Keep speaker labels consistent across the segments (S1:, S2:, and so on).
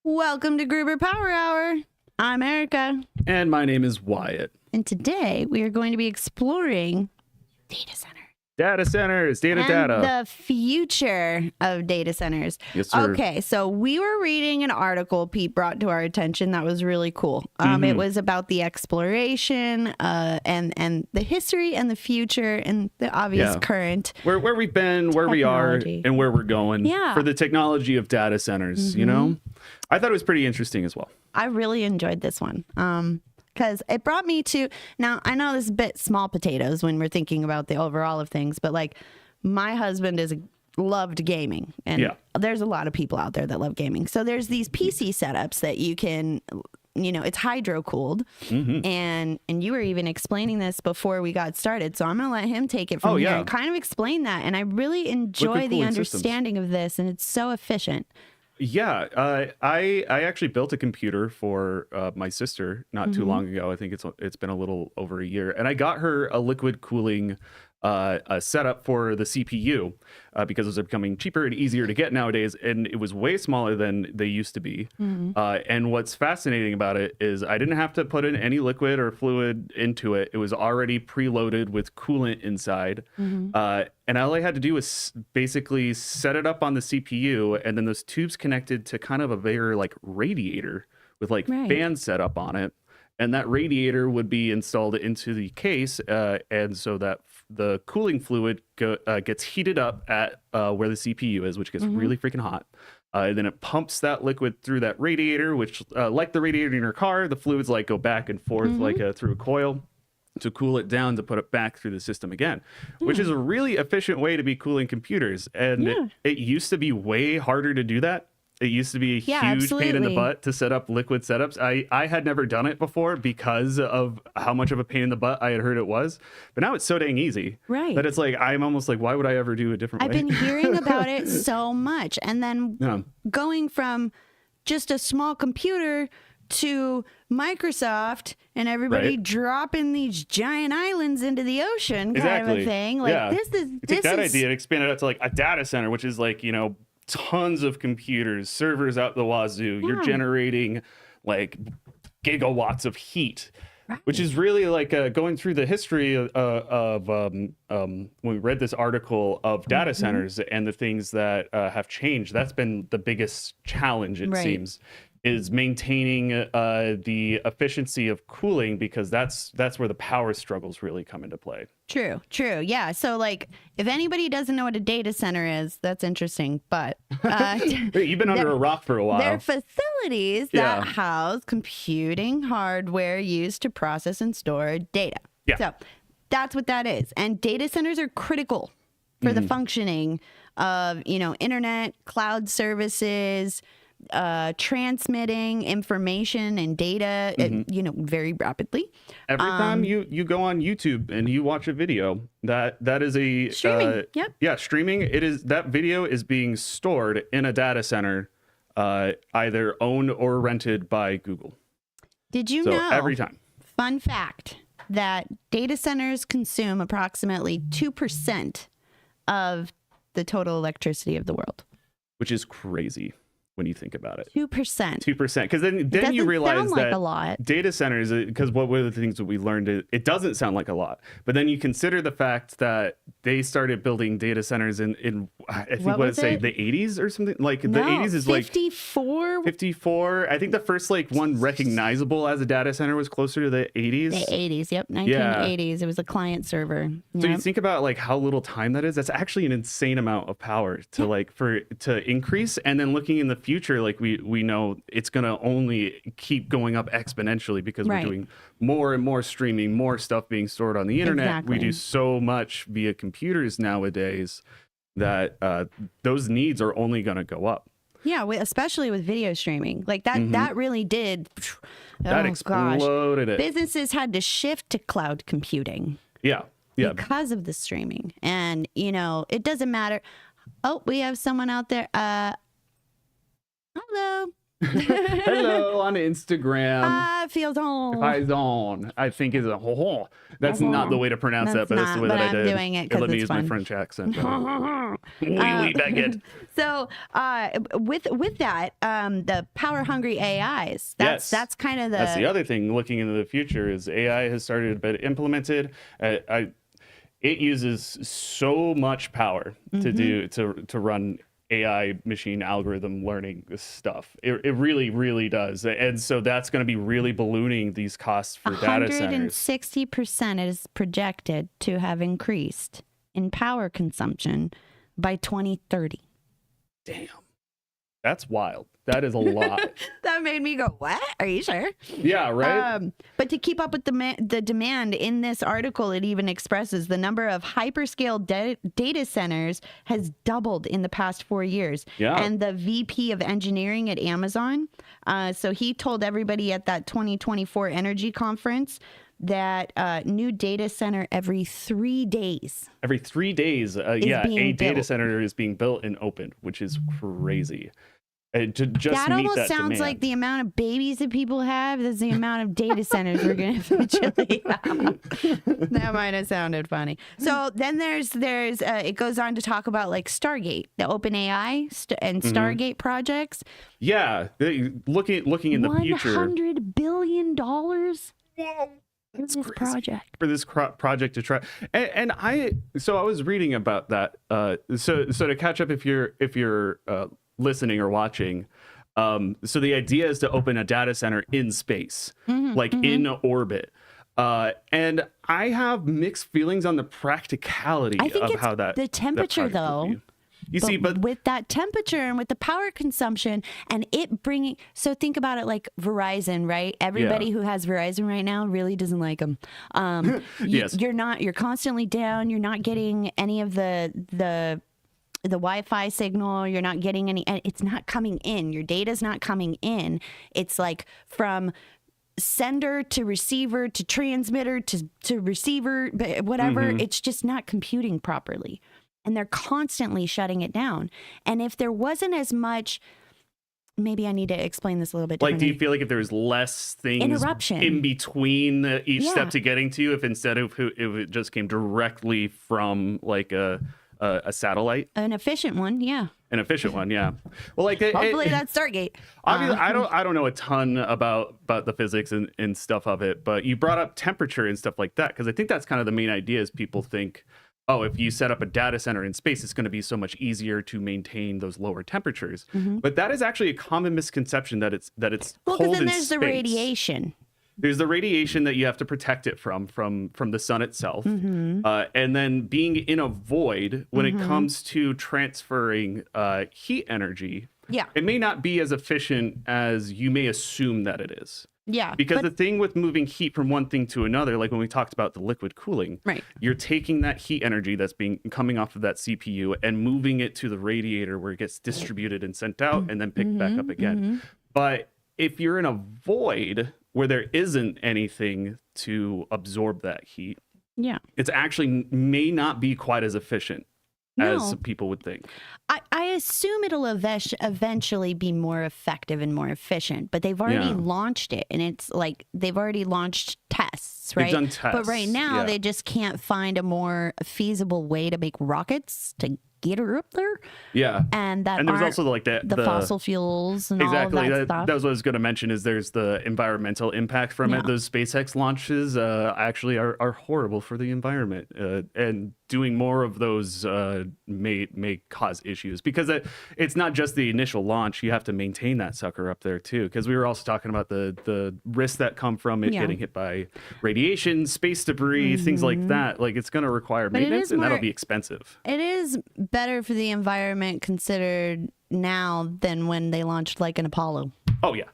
S1: Welcome to Gruber Power Hour. I'm Erica.
S2: And my name is Wyatt.
S1: And today we are going to be exploring data centers.
S2: Data centers, data.
S1: The future of data centers.
S2: Yes, sir.
S1: Okay, so we were reading an article Pete brought to our attention that was really cool. It was about the exploration and the history and the future and the obvious current.
S2: Where we've been, where we are, and where we're going for the technology of data centers, you know? I thought it was pretty interesting as well.
S1: I really enjoyed this one. Because it brought me to, now I know this is a bit small potatoes when we're thinking about the overall of things, but like my husband loved gaming, and there's a lot of people out there that love gaming. So there's these PC setups that you can, it's hydro cooled, and you were even explaining this before we got started. So I'm going to let him take it from here and kind of explain that. And I really enjoy the understanding of this, and it's so efficient.
S2: Yeah, I actually built a computer for my sister not too long ago. I think it's been a little over a year, and I got her a liquid cooling setup for the CPU because those are becoming cheaper and easier to get nowadays, and it was way smaller than they used to be. And what's fascinating about it is I didn't have to put in any liquid or fluid into it. It was already preloaded with coolant inside. And all I had to do was basically set it up on the CPU, and then those tubes connected to kind of a bigger like radiator with like fans set up on it. And that radiator would be installed into the case, and so that the cooling fluid gets heated up at where the CPU is, which gets really freaking hot. And then it pumps that liquid through that radiator, which, like the radiator in your car, the fluids like go back and forth like through a coil to cool it down to put it back through the system again, which is a really efficient way to be cooling computers. And it used to be way harder to do that. It used to be a huge pain in the butt to set up liquid setups. I had never done it before because of how much of a pain in the butt I had heard it was. But now it's so dang easy.
S1: Right.
S2: That it's like, I'm almost like, why would I ever do a different way?
S1: I've been hearing about it so much. And then going from just a small computer to Microsoft and everybody dropping these giant islands into the ocean kind of a thing. Like this is...
S2: You take that idea and expand it out to like a data center, which is like, tons of computers, servers out the wazoo. You're generating like gigawatts of heat, which is really like going through the history of when we read this article of data centers and the things that have changed. That's been the biggest challenge, it seems, is maintaining the efficiency of cooling, because that's where the power struggles really come into play.
S1: True. Yeah. So like, if anybody doesn't know what a data center is, that's interesting. But
S2: you've been under a rock for a while.
S1: They're facilities that house computing hardware used to process and store data. So that's what that is. And data centers are critical for the functioning of, internet, cloud services, transmitting information and data, very rapidly.
S2: Every time you go on YouTube and you watch a video, that is a
S1: streaming.
S2: Streaming. That video is being stored in a data center, either owned or rented by Google.
S1: Did you know?
S2: Every time.
S1: Fun fact that data centers consume approximately 2% of the total electricity of the world,
S2: which is crazy when you think about it.
S1: 2%.
S2: 2%. Because then you realize that
S1: a lot.
S2: Data centers, because one of the things that we learned, it doesn't sound like a lot. But then you consider the fact that they started building data centers in I think, the 80s or something? Like the 80s is
S1: 54?
S2: 54. I think the first one recognizable as a data center was closer to the 80s.
S1: The 80s, yep. 1980s. It was a client server.
S2: So you think about how little time that is. That's actually an insane amount of power to to increase. And then looking in the future, we know it's going to only keep going up exponentially, because we're doing more and more streaming, more stuff being stored on the internet. We do so much via computers nowadays that those needs are only going to go up.
S1: Yeah, especially with video streaming. That really did.
S2: That exploded it.
S1: Businesses had to shift to cloud computing.
S2: Yeah.
S1: Because of the streaming. And, it doesn't matter. Oh, we have someone out there. Hello.
S2: Hello on Instagram.
S1: Faison.
S2: I think is a ho. That's not the way to pronounce that, but that's the way that I did.
S1: I'm doing it because
S2: let me
S1: it's
S2: use
S1: fun.
S2: my French accent. Oui, baguette.
S1: So with that, the power hungry AIs. That's kind of
S2: that's the other thing. Looking into the future is AI has started to be implemented. It uses so much power to run AI machine algorithm learning stuff. It really, really does. And so that's going to be really ballooning these costs for data centers.
S1: 160% is projected to have increased in power consumption by 2030.
S2: Damn. That's wild. That is a lot.
S1: That made me go, what? Are you sure?
S2: Yeah, right?
S1: But to keep up with the demand in this article, it even expresses the number of hyperscale data centers has doubled in the past 4 years.
S2: Yeah.
S1: And the VP of engineering at Amazon, so he told everybody at that 2024 energy conference that new data center every 3 days.
S2: Every 3 days, a data center is being built and opened, which is crazy.
S1: That almost sounds like the amount of babies that people have. That's the amount of data centers we're going to eventually have. That might have sounded funny. So then there's it goes on to talk about like Stargate, the OpenAI and Stargate projects.
S2: Yeah, looking in the future.
S1: $100 billion.
S2: Whoa.
S1: That's this project.
S2: For this project to try, and I was reading about that. So to catch up, if you're listening or watching, so the idea is to open a data center in space, in orbit. And I have mixed feelings on the practicality of how that.
S1: The temperature, though.
S2: You see, but
S1: with that temperature and with the power consumption and it bringing, so think about it like Verizon, right? Everybody who has Verizon right now really doesn't like them.
S2: Yes.
S1: You're constantly down. You're not getting any of the Wi-Fi signal. You're not getting any, it's not coming in. Your data's not coming in. It's like from sender to receiver to transmitter to receiver, whatever. It's just not computing properly. And they're constantly shutting it down. And if there wasn't as much, maybe I need to explain this a little bit differently.
S2: Like, do you feel like if there was less things
S1: interruption
S2: in between each step to getting to you, if instead of if it just came directly from like a satellite?
S1: An efficient one, yeah.
S2: An efficient one, yeah. Well, like
S1: hopefully that's Stargate.
S2: Obviously, I don't know a ton about the physics and stuff of it, but you brought up temperature and stuff like that because I think that's kind of the main idea. Is people think, oh, if you set up a data center in space, it's going to be so much easier to maintain those lower temperatures. But that is actually a common misconception that it's cold in space.
S1: Well, because then there's the radiation.
S2: There's the radiation that you have to protect it from the sun itself. And then being in a void when it comes to transferring heat energy, it may not be as efficient as you may assume that it is.
S1: Yeah.
S2: Because the thing with moving heat from one thing to another, like when we talked about the liquid cooling, you're taking that heat energy that's coming off of that CPU and moving it to the radiator where it gets distributed and sent out and then picked back up again. But if you're in a void where there isn't anything to absorb that heat, it's actually may not be quite as efficient as people would think.
S1: I assume it'll eventually be more effective and more efficient, but they've already launched it, and it's like they've already launched tests, right?
S2: They've done tests,
S1: but right now they just can't find a more feasible way to make rockets to get her up there.
S2: Yeah.
S1: And
S2: there's also like the
S1: fossil fuels and all of that stuff.
S2: That was what I was going to mention is there's the environmental impact from it. Those SpaceX launches actually are horrible for the environment. And doing more of those may cause issues because it's not just the initial launch. You have to maintain that sucker up there too. Because we were also talking about the risks that come from it getting hit by radiation, space debris, things like that. Like it's going to require maintenance and that'll be expensive.
S1: It is better for the environment considered now than when they launched like an Apollo.
S2: Oh yeah.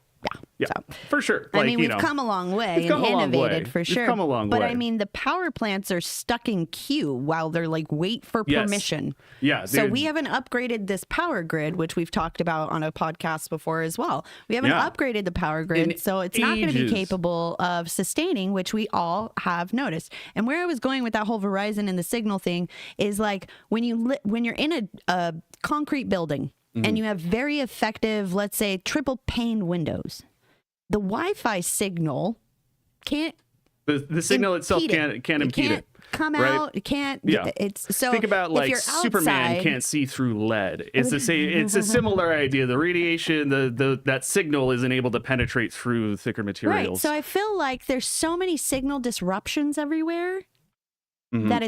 S2: Yeah, so, for sure.
S1: Like, I mean, we've come a long way and innovated for sure.
S2: We've come a long
S1: way.
S2: But
S1: I mean, the power plants are stuck in queue while they're like wait for permission.
S2: Yeah.
S1: So we haven't upgraded this power grid, which we've talked about on a podcast before as well. We haven't upgraded the power grid, so it's not going to be capable of sustaining, which we all have noticed. And where I was going with that whole Verizon and the signal thing is like when you're in a concrete building. and you have very effective, let's say, triple pane windows, the Wi-Fi signal can't.
S2: The signal itself can't impede it.
S1: Come
S2: right?
S1: out. It can't.
S2: Yeah.
S1: It's so.
S2: Think about like
S1: outside,
S2: Superman can't see through lead. It's the same. It's a similar idea. The radiation, that signal isn't able to penetrate through thicker materials.
S1: Right. So I feel like there's so many signal disruptions everywhere that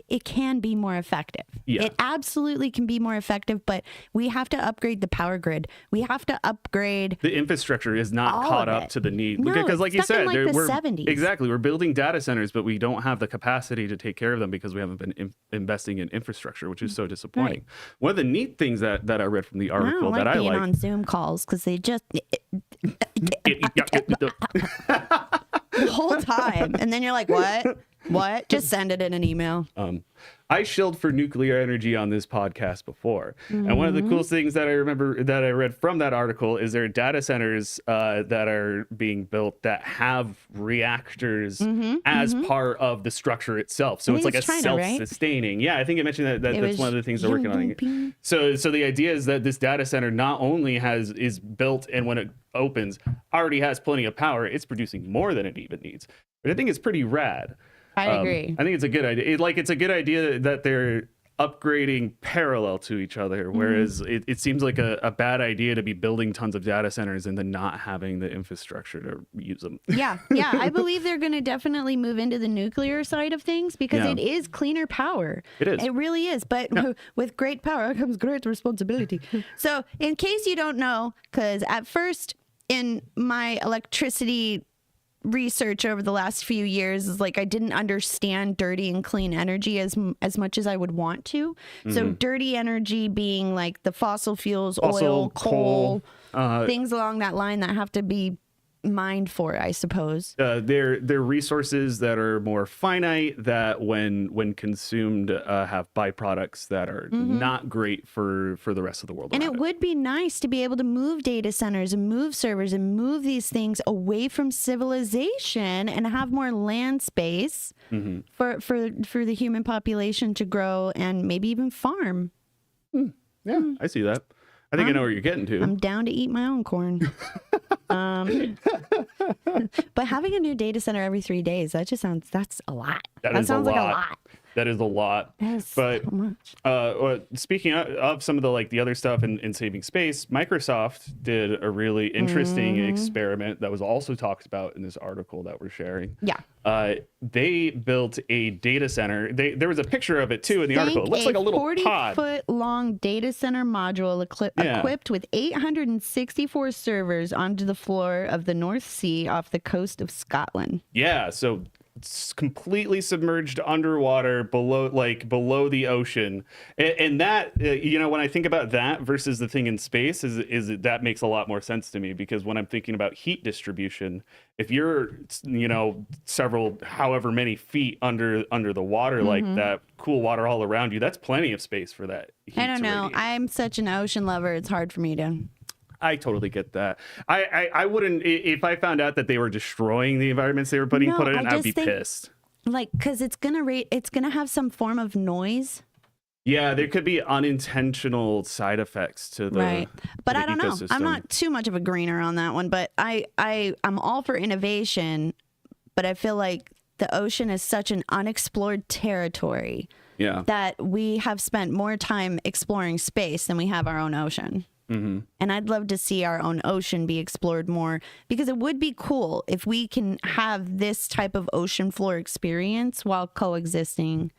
S1: it can be more effective.
S2: Yeah.
S1: It absolutely can be more effective, but we have to upgrade the power grid. We have to upgrade.
S2: The infrastructure is not caught up to the need.
S1: No,
S2: because like you
S1: it's stuck
S2: said,
S1: in like the
S2: we're
S1: 70s.
S2: Exactly. We're building data centers, but we don't have the capacity to take care of them because we haven't been investing in infrastructure, which is so disappointing. Right. One of the neat things that I read from the article
S1: I
S2: that I
S1: being
S2: like
S1: on Zoom calls because they just the whole time, and then you're like, what? Just send it in an email.
S2: I shilled for nuclear energy on this podcast before. And one of the coolest things that I remember that I read from that article is there are data centers that are being built that have reactors as part of the structure itself. So it's like a self-sustaining. Right? Yeah, I think I mentioned that's one of the things they're working on. So the idea is that this data center not only is built, and when it opens, already has plenty of power, it's producing more than it even needs. But I think it's pretty rad.
S1: I agree.
S2: I think it's a good idea. It's a good idea that they're upgrading parallel to each other, whereas it seems like a bad idea to be building tons of data centers and then not having the infrastructure to use them.
S1: Yeah. I believe they're going to definitely move into the nuclear side of things because it is cleaner power.
S2: It is.
S1: It really is. But with great power comes great responsibility. So in case you don't know, because at first in my electricity research over the last few years is like I didn't understand dirty and clean energy as much as I would want to. So dirty energy being like the fossil fuels, oil, coal, things along that line that have to be mined for, I suppose.
S2: They're resources that are more finite, that when consumed have byproducts that are not great for the rest of the world.
S1: And it would be nice to be able to move data centers and move servers and move these things away from civilization and have more land space for the human population to grow and maybe even farm.
S2: Yeah, I see that. I think I know where you're getting to.
S1: I'm down to eat my own corn. But having a new data center every 3 days, that's a lot. That sounds like a lot.
S2: That is a lot.
S1: That's
S2: but
S1: so much.
S2: Speaking of some of the other stuff in saving space, Microsoft did a really interesting experiment that was also talked about in this article that we're sharing.
S1: Yeah.
S2: They built a data center. There was a picture of it too in the article. It looks like a little
S1: 40-foot long data center module equipped with 864 servers onto the floor of the North Sea off the coast of Scotland.
S2: Yeah, so it's completely submerged underwater below the ocean, and that when I think about that versus the thing in space is that makes a lot more sense to me, because when I'm thinking about heat distribution, if you're several however many feet under the water like that, cool water all around you, that's plenty of space for that heat.
S1: I don't know. Radiate. I'm such an ocean lover. It's hard for me to.
S2: I totally get that. I wouldn't, if I found out that they were destroying the environments they were put in, I'd be pissed.
S1: Like, because it's gonna have some form of noise.
S2: Yeah, there could be unintentional side effects to the
S1: right. But
S2: to the
S1: I don't know. I'm not too much of a greener on that one. But I'm all for innovation. But I feel like the ocean is such an unexplored territory.
S2: Yeah.
S1: That we have spent more time exploring space than we have our own ocean. And I'd love to see our own ocean be explored more, because it would be cool if we can have this type of ocean floor experience while coexisting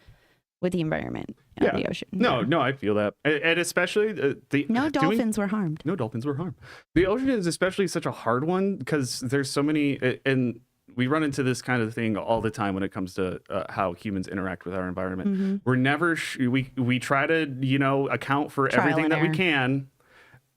S1: with the environment of the ocean.
S2: No, I feel that. And especially
S1: no dolphins were harmed.
S2: No dolphins were harmed. The ocean is especially such a hard one because there's so many, and we run into this kind of thing all the time when it comes to how humans interact with our environment. We're never, we try to, account for everything that we can.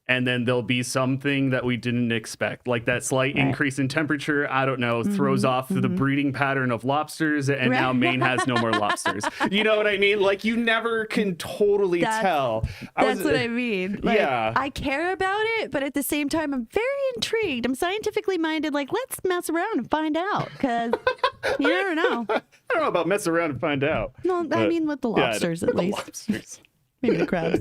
S2: And then there'll be something that we didn't expect, like that slight increase in temperature, I don't know, throws off the breeding pattern of lobsters, and now Maine has no more lobsters. You know what I mean? Like, you never can totally tell.
S1: That's what I mean. Like, I care about it, but at the same time, I'm very intrigued. I'm scientifically minded. Like, let's mess around and find out, because you never know.
S2: I don't know about mess around and find out.
S1: No, I mean with the lobsters, at least.
S2: Lobsters.
S1: Maybe the crabs.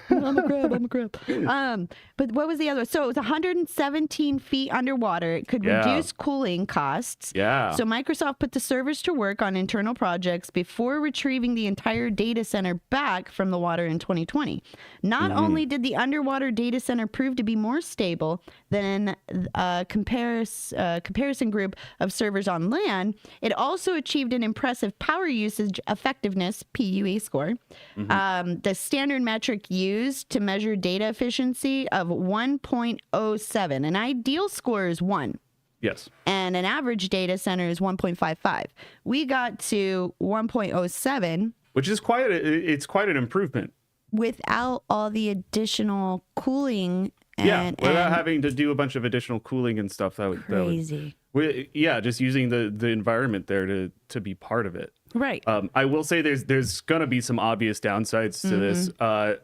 S1: I'm a crab. But what was the other? So it was 117 feet underwater. It could reduce cooling costs.
S2: Yeah.
S1: So Microsoft put the servers to work on internal projects before retrieving the entire data center back from the water in 2020. Not only did the underwater data center prove to be more stable than a comparison group of servers on land, it also achieved an impressive power usage effectiveness PUE score. The standard metric used to measure data efficiency of 1.07. An ideal score is 1.
S2: Yes.
S1: And an average data center is 1.55. We got to 1.07,
S2: which is quite an improvement
S1: without all the additional cooling.
S2: Without having to do a bunch of additional cooling and stuff.
S1: Crazy.
S2: Just using the environment there to be part of it.
S1: Right.
S2: I will say there's going to be some obvious downsides to this.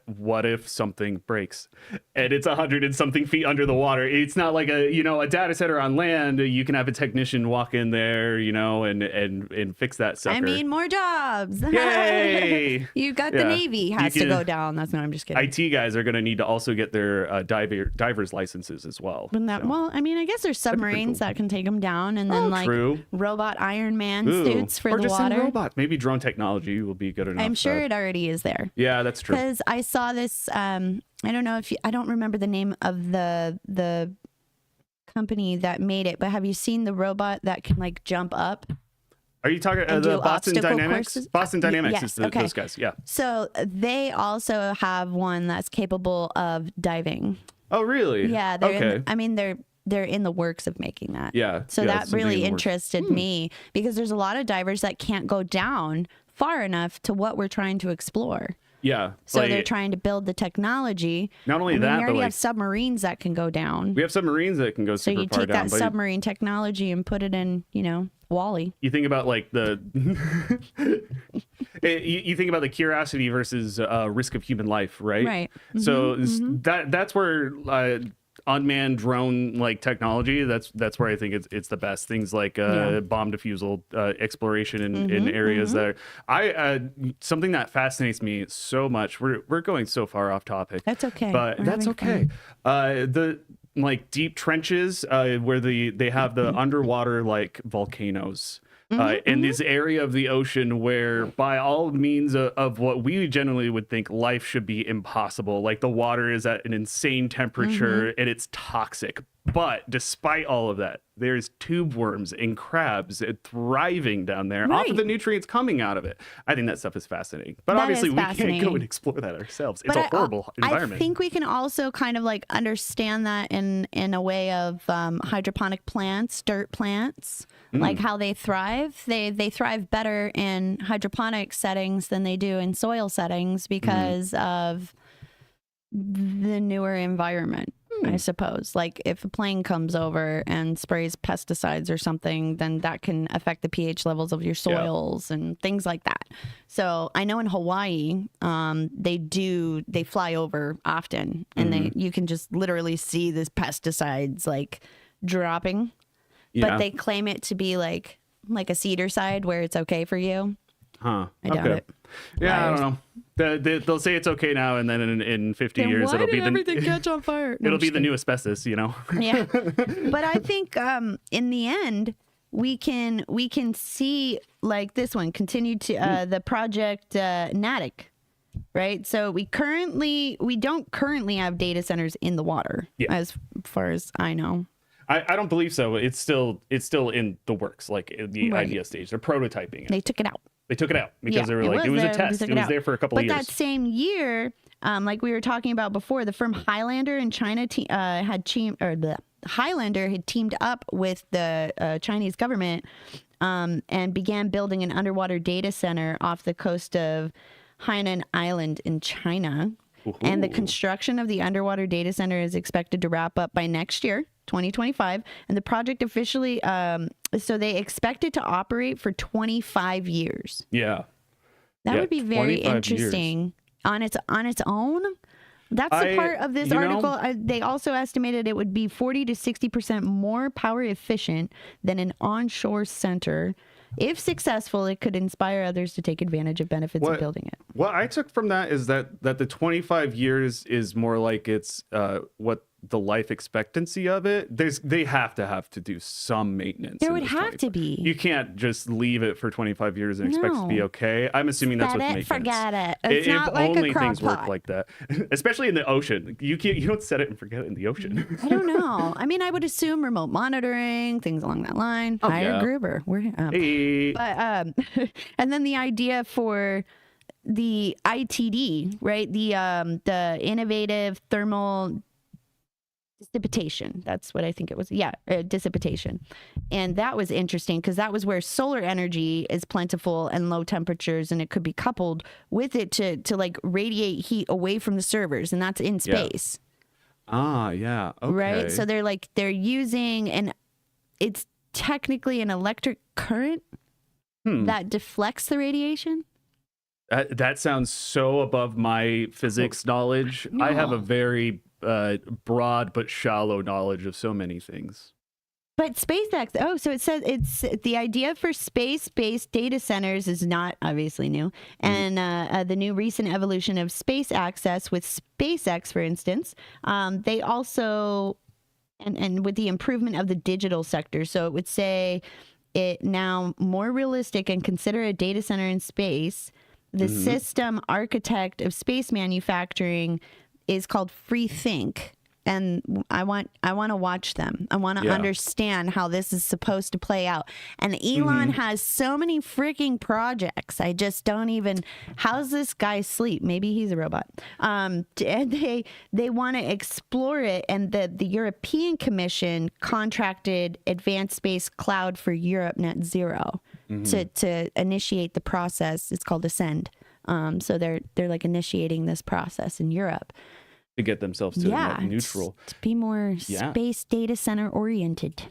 S2: What if something breaks and it's 100 and something feet under the water? It's not like a data center on land. You can have a technician walk in there, and fix that sucker.
S1: I mean, more jobs.
S2: Yay!
S1: You got the Navy has to go down. That's not. I'm just kidding.
S2: IT guys are going to need to also get their diver's licenses as well.
S1: Well, I mean, I guess there's submarines that can take them down, and then robot Iron Man suits for the water.
S2: Maybe drone technology will be good enough.
S1: I'm sure it already is there.
S2: Yeah, that's true.
S1: Because I saw this. I don't know I don't remember the name of the company that made it, but have you seen the robot that can jump up?
S2: Are you talking the Boston Dynamics?
S1: Courses?
S2: Boston Dynamics
S1: yes,
S2: is those guys. Yeah.
S1: So they also have one that's capable of diving.
S2: Oh, really?
S1: Yeah. They're in the works of making that.
S2: Yeah.
S1: So that really interested me because there's a lot of divers that can't go down far enough to what we're trying to explore.
S2: Yeah.
S1: So they're trying to build the technology.
S2: Not only that,
S1: we already have submarines that can go down.
S2: We have submarines that can go super far down.
S1: So you take that submarine technology and put it in, Wall-E.
S2: You think about you think about the curiosity versus risk of human life, right?
S1: Right.
S2: So that's where unmanned drone technology, that's where I think it's the best. Things like bomb defusal exploration in areas that something that fascinates me so much. We're going so far off topic.
S1: That's okay.
S2: But that's okay. The deep trenches where they have the underwater volcanoes. In this area of the ocean where by all means of what we generally would think life should be impossible, the water is at an insane temperature and it's toxic. But despite all of that, there's tube worms and crabs thriving down there off of the nutrients coming out of it. I think that stuff is fascinating. But obviously we can't go and explore that ourselves. It's a horrible environment.
S1: I think we can also kind of understand that in a way of hydroponic plants, dirt plants, how they thrive. They thrive better in hydroponic settings than they do in soil settings because of the newer environment. I suppose. If a plane comes over and sprays pesticides or something, then that can affect the pH levels of your soils and things like that. So I know in Hawaii, they fly over often and you can just literally see this pesticides dropping, but they claim it to be like a cedar side where it's okay for you.
S2: Huh.
S1: I doubt it.
S2: Yeah, I don't know. They'll say it's okay now, and then in 50 years it'll be
S1: everything catch on fire.
S2: It'll be the new asbestos,
S1: Yeah, but I think in the end we can see this one continue to the project Natick, right? So we don't currently have data centers in the water, as far as I know.
S2: I don't believe so. It's still in the works, in the idea stage. They're prototyping it.
S1: They took it out.
S2: They took it out because they were it was a test. It was there for a couple of years.
S1: But that same year, like we were talking about before, the firm Highlander in China Highlander had teamed up with the Chinese government and began building an underwater data center off the coast of Hainan Island in China. Ooh. And the construction of the underwater data center is expected to wrap up by next year, 2025. And the project officially, so they expect it to operate for 25 years.
S2: Yeah.
S1: That would be very interesting on its own. That's the part of this article. They also estimated it would be 40 to 60% more power efficient than an onshore center If successful, it could inspire others to take advantage of benefits of building it.
S2: What I took from that is that the 25 years is more like it's what the life expectancy of it. They have to do some maintenance.
S1: There would have to be.
S2: You can't just leave it for 25 years and expect to be okay. I'm assuming that's what maintenance.
S1: Forget it. It's not
S2: if
S1: like
S2: only
S1: a crock
S2: things
S1: pot.
S2: work like that, especially in the ocean. You don't set it and forget it in the ocean.
S1: I don't know. I mean, I would assume remote monitoring, things along that line.
S2: Oh,
S1: Hire
S2: yeah.
S1: Gruber.
S2: Hey.
S1: But and then the idea for the ITD, right? The innovative thermal dissipation. That's what I think it was. Yeah, dissipation. And that was interesting because that was where solar energy is plentiful and low temperatures, and it could be coupled with it to like radiate heat away from the servers, and that's in space.
S2: Yeah. Okay.
S1: Right? So they're using, and it's technically an electric current that deflects the radiation.
S2: That sounds so above my physics knowledge.
S1: No.
S2: I have a very broad but shallow knowledge of so many things.
S1: But SpaceX, so it says it's the idea for space-based data centers is not obviously new. And the new recent evolution of space access with SpaceX, for instance, they also, and with the improvement of the digital sector. So it would say it now more realistic and consider a data center in space. The system architect of space manufacturing is called Freethink, and I want to watch them. I want to understand how this is supposed to play out. And Elon has so many freaking projects. I just don't even. How's this guy sleep? Maybe he's a robot. And they want to explore it, and the European Commission contracted Advanced Space Cloud for Europe Net Zero to initiate the process. It's called Ascend. So they're like initiating this process in Europe
S2: to get themselves to net neutral,
S1: to be more space data center oriented.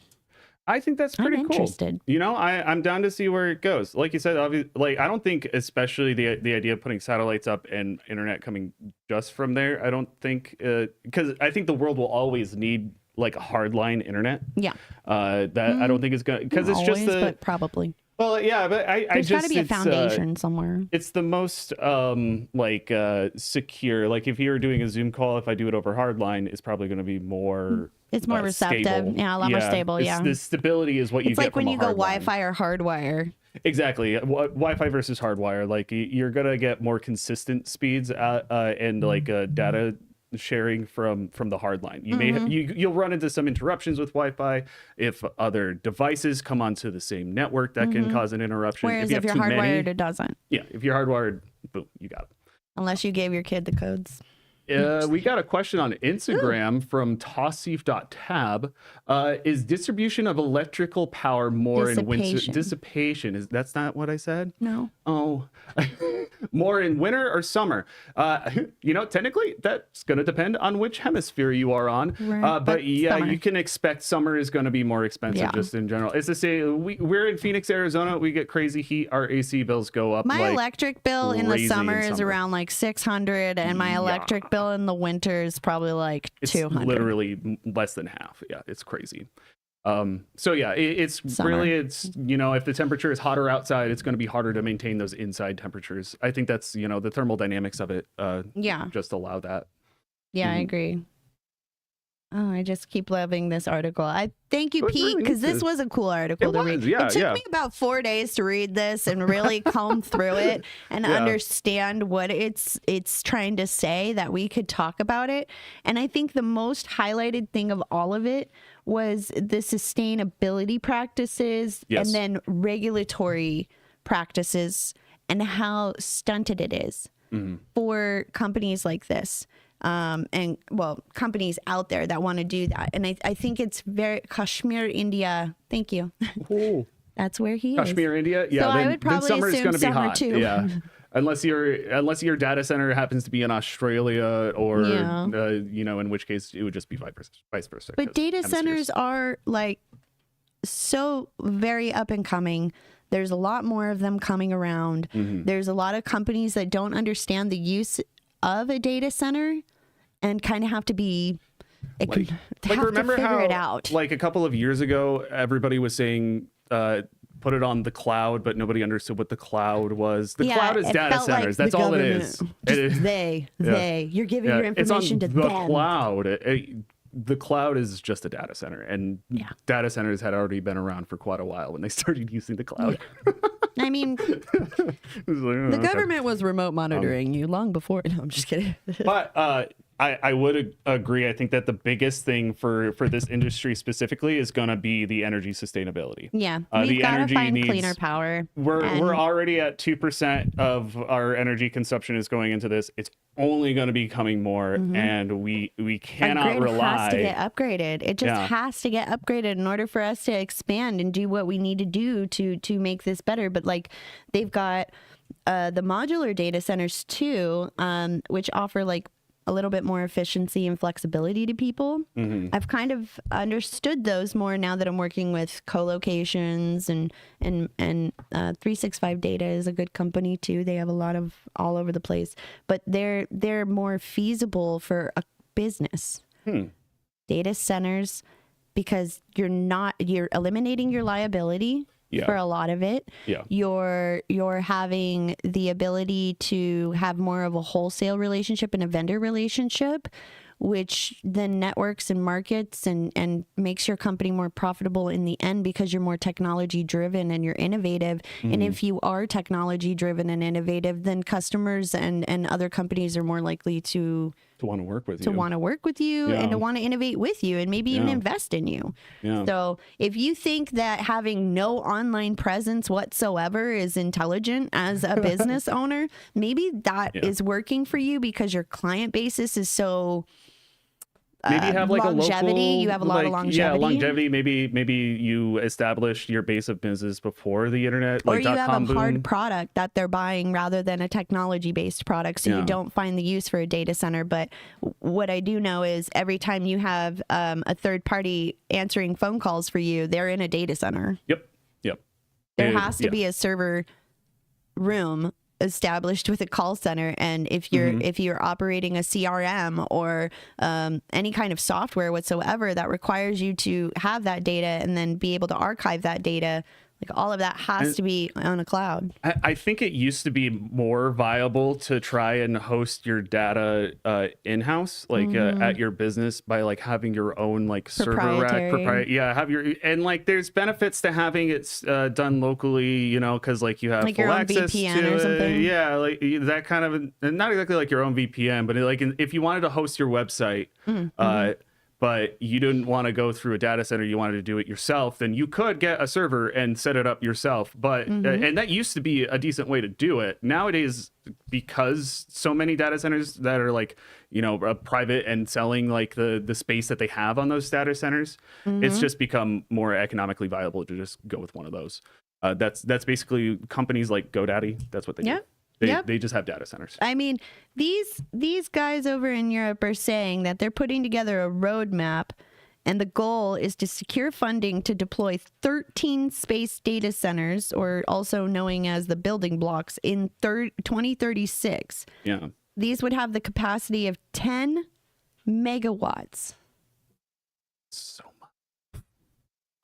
S2: I think that's pretty cool.
S1: Interested.
S2: You know, I'm down to see where it goes. Like you said, like I don't think, especially the idea of putting satellites up and internet coming just from there. I don't think because I think the world will always need like a hardline internet.
S1: Yeah.
S2: I don't think it's gonna because it's
S1: always,
S2: just
S1: but probably.
S2: Well, yeah, but
S1: There's got to be a foundation somewhere.
S2: It's the most secure. Like if you're doing a Zoom call, if I do it over hardline, it's probably going to be more.
S1: It's more receptive.
S2: Stable.
S1: Yeah, a lot more stable. Yeah.
S2: The stability is what you get
S1: like
S2: from
S1: when you go
S2: hardline.
S1: Wi-Fi or hardwire.
S2: Exactly. Wi-Fi versus hardwire. Like you're going to get more consistent speeds and like data sharing from the hard line. You may you'll run into some interruptions with Wi-Fi if other devices come onto the same network that can cause an interruption.
S1: Whereas if you're hardwired, it doesn't.
S2: Yeah, if you're hardwired, boom, you got it.
S1: Unless you gave your kid the codes.
S2: We got a question on Instagram from tossif.tab. Is distribution of electrical power more in winter? Dissipation. That's not what I said?
S1: No.
S2: Oh, more in winter or summer? Technically that's going to depend on which hemisphere you are on.
S1: Right,
S2: but yeah,
S1: summer.
S2: you can expect summer is going to be more expensive just in general. It's the same. We're in Phoenix, Arizona. We get crazy heat. Our AC bills go up.
S1: My electric bill in the summer is around like $600, and my electric bill in the winter is probably like $200.
S2: It's literally less than half. Yeah, it's crazy. So yeah, it's
S1: summer.
S2: Really, it's, if the temperature is hotter outside, it's going to be harder to maintain those inside temperatures. I think that's, the thermal dynamics of it. Just allow that.
S1: Yeah, I agree. Oh, I just keep loving this article. I thank you, Pete, because this was a cool article to read.
S2: Yeah,
S1: it took me about 4 days to read this and really comb through it and understand what it's trying to say, that we could talk about it. And I think the most highlighted thing of all of it was the sustainability practices and then regulatory practices and how stunted it is for companies like this. Companies out there that want to do that. And I think it's very Kashmir, India. Thank you.
S2: Cool.
S1: That's where he is.
S2: Kashmir, India. Yeah.
S1: So
S2: then,
S1: I would probably
S2: summer is going to be hot.
S1: Too.
S2: Yeah. Unless your data center happens to be in Australia or, in which case it would just be vice versa.
S1: But data centers are like so very up and coming. There's a lot more of them coming around. There's a lot of companies that don't understand the use of a data center and kind of have to be remember
S2: how
S1: it out.
S2: Like a couple of years ago, everybody was saying put it on the cloud, but nobody understood what the cloud was. The
S1: Yeah,
S2: cloud is
S1: it
S2: data
S1: felt like
S2: centers.
S1: the
S2: That's all it
S1: government.
S2: is.
S1: Just they. You're giving your information
S2: it's on
S1: to
S2: the
S1: them.
S2: cloud. The cloud is just a data center, and data centers had already been around for quite a while when they started using the cloud.
S1: I mean, the government was remote monitoring you long before. No, I'm just kidding.
S2: But I would agree. I think that the biggest thing for this industry specifically is going to be the energy sustainability.
S1: Yeah, we've got to find cleaner power.
S2: We're already at 2% of our energy consumption is going into this. It's only going to be becoming more, and we cannot
S1: Our grid
S2: rely.
S1: has to get upgraded. It just has to get upgraded in order for us to expand and do what we need to do to make this better. But like they've got the modular data centers too, which offer like a little bit more efficiency and flexibility to people. I've kind of understood those more now that I'm working with co-locations and 365 Data is a good company too. They have a lot of all over the place, but they're more feasible for a business. Data centers, because you're eliminating your liability. For a lot of it, you're having the ability to have more of a wholesale relationship and a vendor relationship, which then networks and markets and makes your company more profitable in the end because you're more technology driven and you're innovative. And if you are technology driven and innovative, then customers and other companies are more likely to
S2: want to work with you,
S1: and to want to innovate with you and maybe even invest in you. So if you think that having no online presence whatsoever is intelligent as a business owner, maybe that is working for you because your client basis is so
S2: maybe you have like
S1: longevity.
S2: A local,
S1: you have a lot of longevity.
S2: Yeah, longevity. Maybe you established your base of business before the internet.
S1: Or you have a hard product that they're buying rather than a technology-based product, so you don't find the use for a data center. But what I do know is every time you have a third party answering phone calls for you, they're in a data center.
S2: Yep.
S1: There has to be a server room established with a call center, and if you're operating a CRM or any kind of software whatsoever that requires you to have that data and then be able to archive that data, like all of that has to be on a cloud.
S2: I think it used to be more viable to try and host your data in-house, like at your business, by like having your own like server rack. And like there's benefits to having it done locally, you know, because like you have
S1: like
S2: full
S1: your own
S2: access
S1: VPN
S2: to
S1: or something.
S2: Yeah, like that kind of, not exactly like your own VPN, but like if you wanted to host your website, but you didn't want to go through a data center, you wanted to do it yourself, then you could get a server and set it up yourself. But and that used to be a decent way to do it. Nowadays, because so many data centers that are like, you know, private and selling like the space that they have on those data centers, it's just become more economically viable to just go with one of those. That's basically companies like GoDaddy. That's what they do. They just have data centers.
S1: I mean, these guys over in Europe are saying that they're putting together a roadmap, and the goal is to secure funding to deploy 13 space data centers, or also known as the building blocks, in 2036.
S2: Yeah.
S1: These would have the capacity of 10 megawatts.
S2: So much.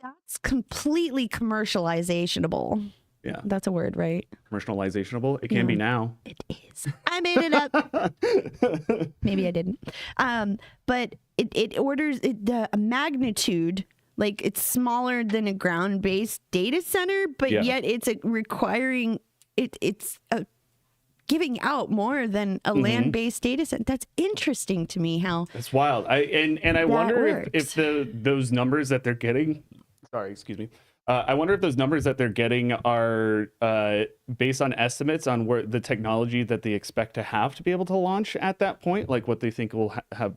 S1: That's completely commercializable.
S2: Yeah.
S1: That's a word, right?
S2: Commercializationable. It can be now.
S1: It is. I made it up. Maybe I didn't. But it orders the magnitude, like it's smaller than a ground-based data center, but yet it's requiring it's giving out more than a land-based data center. That's interesting to me. How
S2: that's wild. I wonder if those numbers that they're getting. Sorry, excuse me. I wonder if those numbers that they're getting are based on estimates on where the technology that they expect to have to be able to launch at that point, like what they think will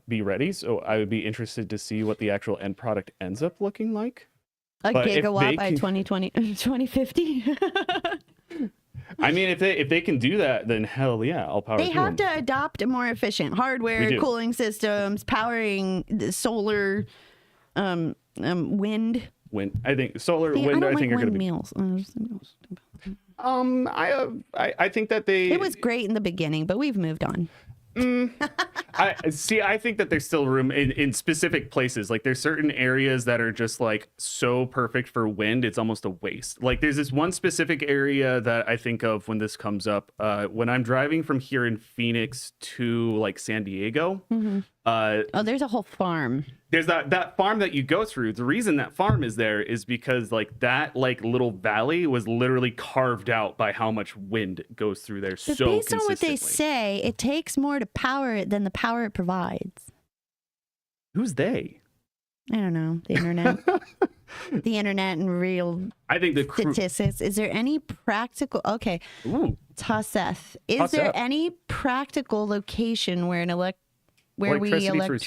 S2: be ready. So I would be interested to see what the actual end product ends up looking like.
S1: A gigawatt by 2050.
S2: I mean, if they can do that, then hell yeah, all power.
S1: They have to adopt a more efficient hardware, cooling systems, powering the solar, wind.
S2: I think solar, wind. I think are going to be
S1: meals.
S2: I think that
S1: it was great in the beginning, but we've moved on.
S2: I think that there's still room in specific places. Like there's certain areas that are just like so perfect for wind, it's almost a waste. Like there's this one specific area that I think of when this comes up. When I'm driving from here in Phoenix to like San Diego.
S1: There's a whole farm.
S2: There's that farm that you go through. The reason that farm is there is because like that like little valley was literally carved out by how much wind goes through there.
S1: But
S2: so
S1: based on what they
S2: consistently.
S1: say, it takes more to power it than the power it provides.
S2: Who's they?
S1: I don't know. The internet. The internet and real
S2: I think the
S1: statistics. Is there any practical... Okay.
S2: Ooh.
S1: Tasseth. Is there any practical location where
S2: electricity through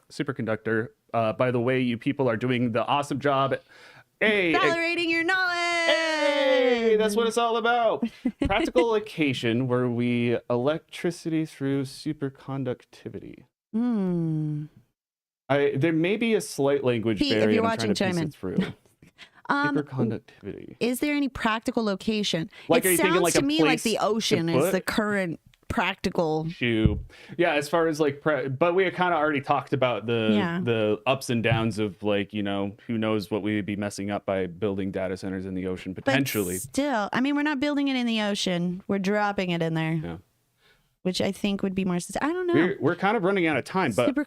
S2: superconductor. By the way, you people are doing the awesome job. Hey,
S1: accelerating your knowledge.
S2: Hey, that's what it's all about. Practical location where we electricity through superconductivity. There may be a slight language barrier.
S1: If you're watching, chime in.
S2: Superconductivity.
S1: Is there any practical location?
S2: Like,
S1: it sounds like to me like the ocean is the current practical
S2: issue. Yeah, as far as like but we kind of already talked about the ups and downs of like, you know, who knows what we would be messing up by building data centers in the ocean potentially.
S1: But still, I mean, we're not building it in the ocean, we're dropping it in there.
S2: Yeah,
S1: which I think would be more I don't know.
S2: We're kind of running out of time, but
S1: it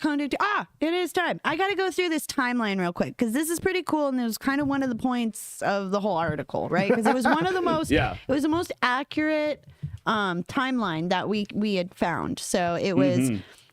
S1: is time. I got to go through this timeline real quick because this is pretty cool, and it was kind of one of the points of the whole article, right? Because it was one of the most it was the most accurate timeline that we had found. So it was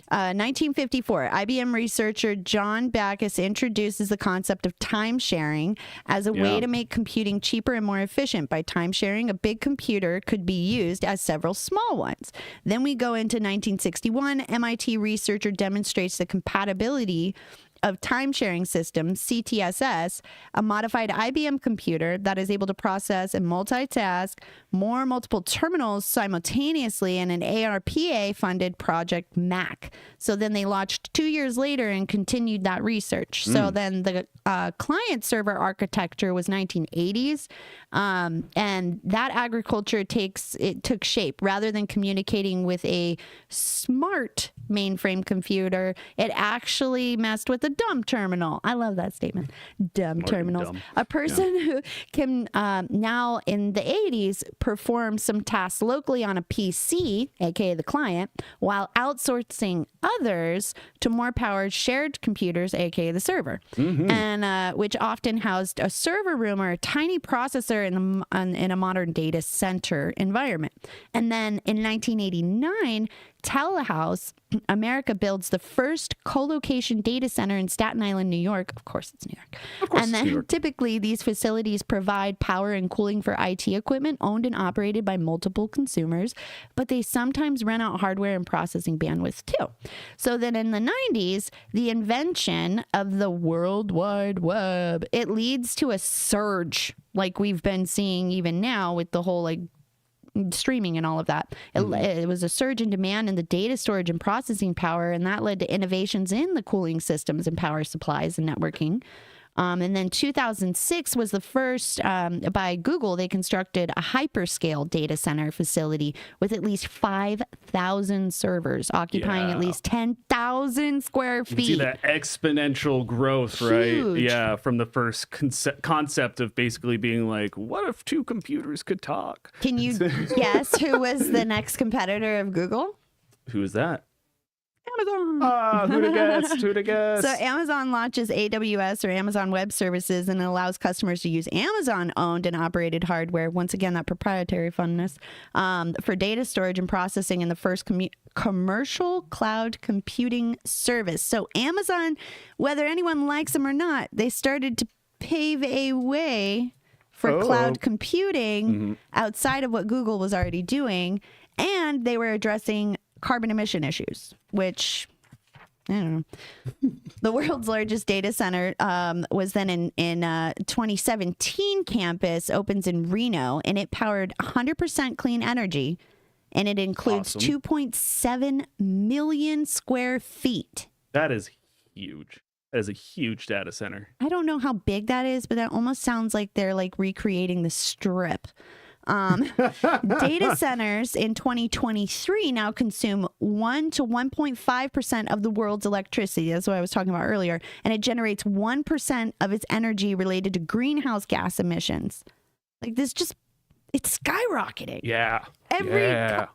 S1: 1954. IBM researcher John Backus introduces the concept of time sharing as a way to make computing cheaper and more efficient. By time sharing, a big computer could be used as several small ones. Then we go into 1961. MIT researcher demonstrates the compatibility of time-sharing systems, CTSS, a modified IBM computer that is able to process and multitask multiple terminals simultaneously in an ARPA-funded project MAC. So then they launched 2 years later and continued that research. So then the client-server architecture was 1980s, and that agriculture took shape. Rather than communicating with a smart mainframe computer, it actually messed with the dumb terminal. I love that statement. Dumb terminals. Dumb. A person who can now in the 80s perform some tasks locally on a PC, aka the client, while outsourcing others to more powered shared computers, aka the server, and which often housed a server room or a tiny processor in a modern data center environment. And then in 1989, Telehouse America builds the first co-location data center in Staten Island, New York. Of course, it's New York. And then typically these facilities provide power and cooling for IT equipment owned and operated by multiple consumers, but they sometimes rent out hardware and processing bandwidth too. So then in the 90s, the invention of the World Wide Web, it leads to a surge like we've been seeing even now with the whole like streaming and all of that. It was a surge in demand in the data storage and processing power, and that led to innovations in the cooling systems and power supplies and networking. And then 2006 was the first by Google. They constructed a hyperscale data center facility with at least 5,000 servers occupying at least 10,000 square feet.
S2: You see that exponential growth, right? Yeah, from the first concept of basically being like, what if two computers could talk?
S1: Can you guess who was the next competitor of Google?
S2: Who is that?
S1: Amazon.
S2: Who'd have guessed?
S1: So Amazon launches AWS or Amazon Web Services and allows customers to use Amazon-owned and operated hardware. Once again, that proprietary funness for data storage and processing in the first commercial cloud computing service. So Amazon, whether anyone likes them or not, they started to pave a way for cloud computing outside of what Google was already doing, and they were addressing carbon emission issues, which I don't know. The world's largest data center was then in 2017 campus opens in Reno, and it powered 100% clean energy, and it includes 2.7 million square feet.
S2: That is huge. That is a huge data center.
S1: I don't know how big that is, but that almost sounds like they're like recreating the Strip. Data centers in 2023 now consume 1 to 1.5% of the world's electricity. That's what I was talking about earlier. And it generates 1% of its energy related to greenhouse gas emissions. Like this just, it's skyrocketing.
S2: Yeah.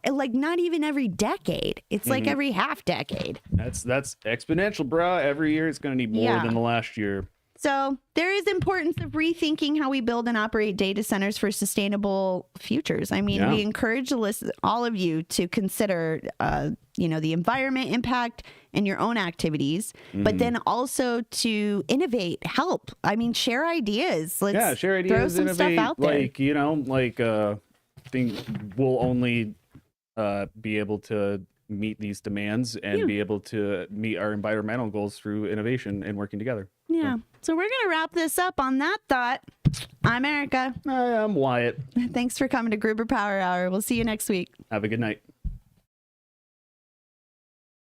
S1: Like not even every decade. It's like every half decade.
S2: That's exponential, bro. Every year it's going to need more than the last year.
S1: So there is importance of rethinking how we build and operate data centers for sustainable futures. I mean, we encourage all of you to consider, the environment impact in your own activities, but then also to innovate, help. I mean, share ideas. Let's
S2: share ideas,
S1: throw some
S2: innovate,
S1: stuff out there.
S2: Think we'll only be able to meet these demands and be able to meet our environmental goals through innovation and working together.
S1: Yeah. So we're going to wrap this up on that thought. I'm Erica.
S2: I'm Wyatt.
S1: Thanks for coming to Gruber Power Hour. We'll see you next week.
S2: Have a good night.